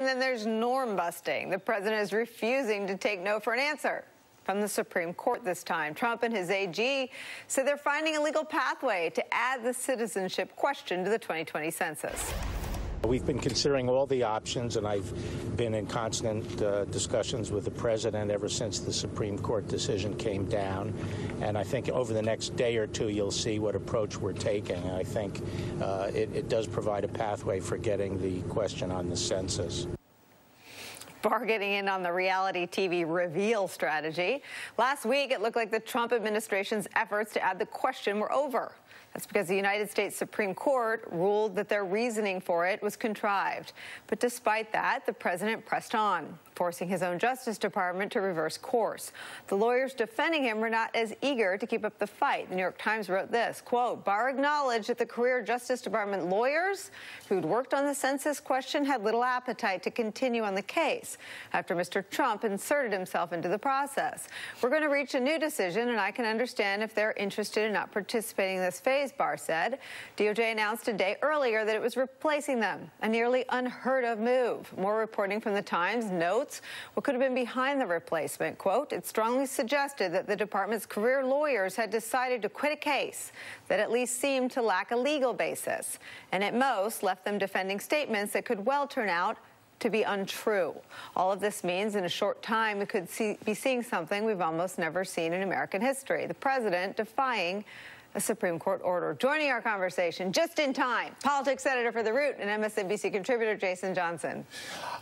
And then there's norm busting. The president is refusing to take no for an answer from the Supreme Court this time. Trump and his AG say they're finding a legal pathway to add the citizenship question to the 2020 census. We've been considering all the options, and I've been in constant discussions with the president ever since the Supreme Court decision came down. And I think over the next day or two, you'll see what approach we're taking. And I think it does provide a pathway for getting the question on the census. Barr getting in on the reality TV reveal strategy. Last week, it looked like the Trump administration's efforts to add the question were over. That's because the United States Supreme Court ruled that their reasoning for it was contrived. But despite that, the president pressed on, forcing his own Justice Department to reverse course. The lawyers defending him were not as eager to keep up the fight. The New York Times wrote this, quote, Barr acknowledged that the career Justice Department lawyers who'd worked on the census question had little appetite to continue on the case after Mr. Trump inserted himself into the process. We're going to reach a new decision, and I can understand if they're interested in not participating in this phase, Barr said. DOJ announced a day earlier that it was replacing them, a nearly unheard of move. More reporting from the Times notes what could have been behind the replacement. Quote, it strongly suggested that the department's career lawyers had decided to quit a case that at least seemed to lack a legal basis, and at most left them defending statements that could well turn out to be untrue. All of this means in a short time we could be seeing something we've almost never seen in American history. The president defying a Supreme Court order. Joining our conversation just in time, politics editor for The Root and MSNBC contributor Jason Johnson.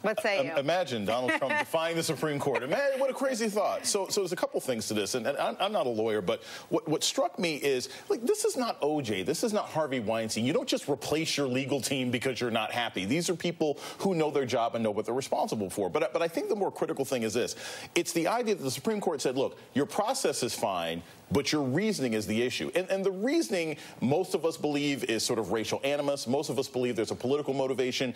What say you? Imagine Donald Trump defying the Supreme Court. Imagine, what a crazy thought. So there's a couple things to this, and I'm not a lawyer, but what struck me is, like, this is not OJ. This is not Harvey Weinstein. You don't just replace your legal team because you're not happy. These are people who know their job and know what they're responsible for. But I think the more critical thing is this. It's the idea that the Supreme Court said, look, your process is fine, but your reasoning is the issue. And the reasoning, most of us believe, is sort of racial animus. Most of us believe there's a political motivation.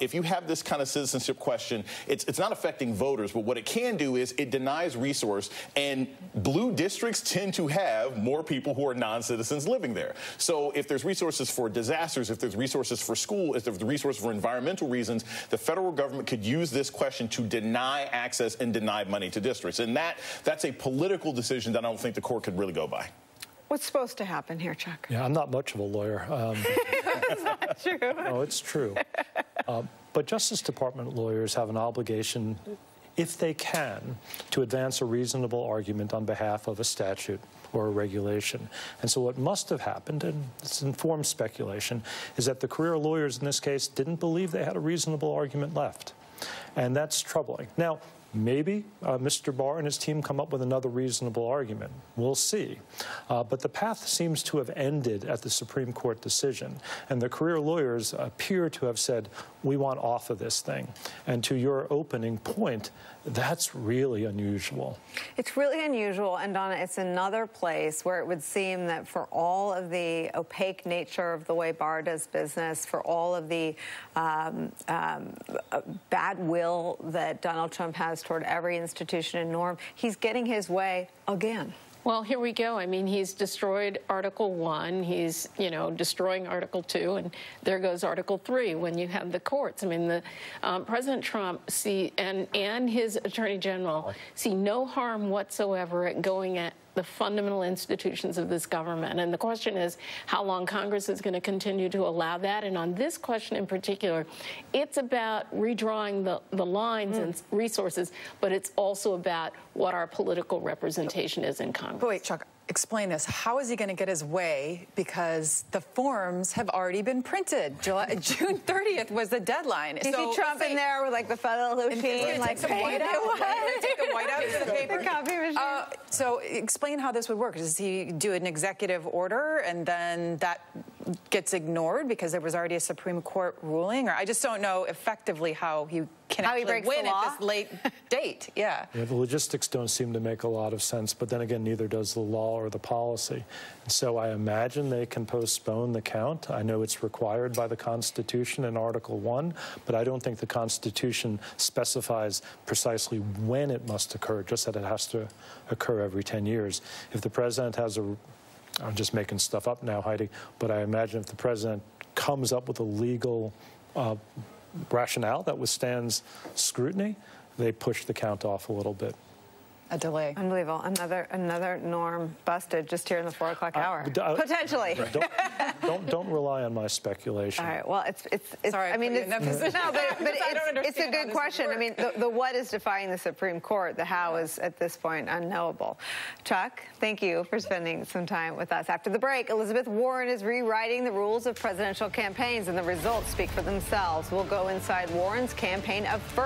If you have this kind of citizenship question, it's not affecting voters, but what it can do is it denies resource, and blue districts tend to have more people who are non-citizens living there. So if there's resources for disasters, if there's resources for school, if there's resources for environmental reasons, the federal government could use this question to deny access and deny money to districts. And that's a political decision that I don't think the court could really go by. What's supposed to happen here, Chuck? Yeah, I'm not much of a lawyer. That's not true. No, it's true. But Justice Department lawyers have an obligation, if they can, to advance a reasonable argument on behalf of a statute or a regulation. And so what must have happened, and it's informed speculation, is that the career lawyers in this case didn't believe they had a reasonable argument left. And that's troubling. Now, maybe Mr. Barr and his team come up with another reasonable argument. We'll see. But the path seems to have ended at the Supreme Court decision. And the career lawyers appear to have said, we want off of this thing. And to your opening point, that's really unusual. It's really unusual, and Donna, it's another place where it would seem that for all of the opaque nature of the way Barr does business, for all of the bad will that Donald Trump has toward every institution and norm, he's getting his way again. Well, here we go. I mean, he's destroyed Article 1. He's, destroying Article 2. And there goes Article 3 when you have the courts. I mean, President Trump and his Attorney General see no harm whatsoever at going at the fundamental institutions of this government. And the question is how long Congress is going to continue to allow that. And on this question in particular, it's about redrawing the lines and resources, but it's also about what our political representation is in Congress. But wait, Chuck, explain this. How is he going to get his way? Because the forms have already been printed. June 30th was the deadline. You see Trump in there with, like, the photo machine, like, take the white out to the paper. The copy machine. So explain how this would work. Does he do an executive order and then that gets ignored because there was already a Supreme Court ruling? Or I just don't know effectively how he can actually win at this late date. Yeah, the logistics don't seem to make a lot of sense, but then again, neither does the law or the policy. And so I imagine they can postpone the count. I know it's required by the Constitution in Article 1, but I don't think the Constitution specifies precisely when it must occur, just that it has to occur every 10 years. If the president has I'm just making stuff up now, Heidi, but I imagine if the president comes up with a legal rationale that withstands scrutiny, they push the count off a little bit. A delay. Unbelievable. Another norm busted just here in the 4 o'clock hour. Potentially. Don't rely on my speculation. All right. Well, it's Sorry, I mean, in that position. no, but it's a good how question. I mean, the what is defying the Supreme Court. The how is at this point unknowable. Chuck, thank you for spending some time with us. After the break, Elizabeth Warren is rewriting the rules of presidential campaigns, and the results speak for themselves. We'll go inside Warren's campaign of first.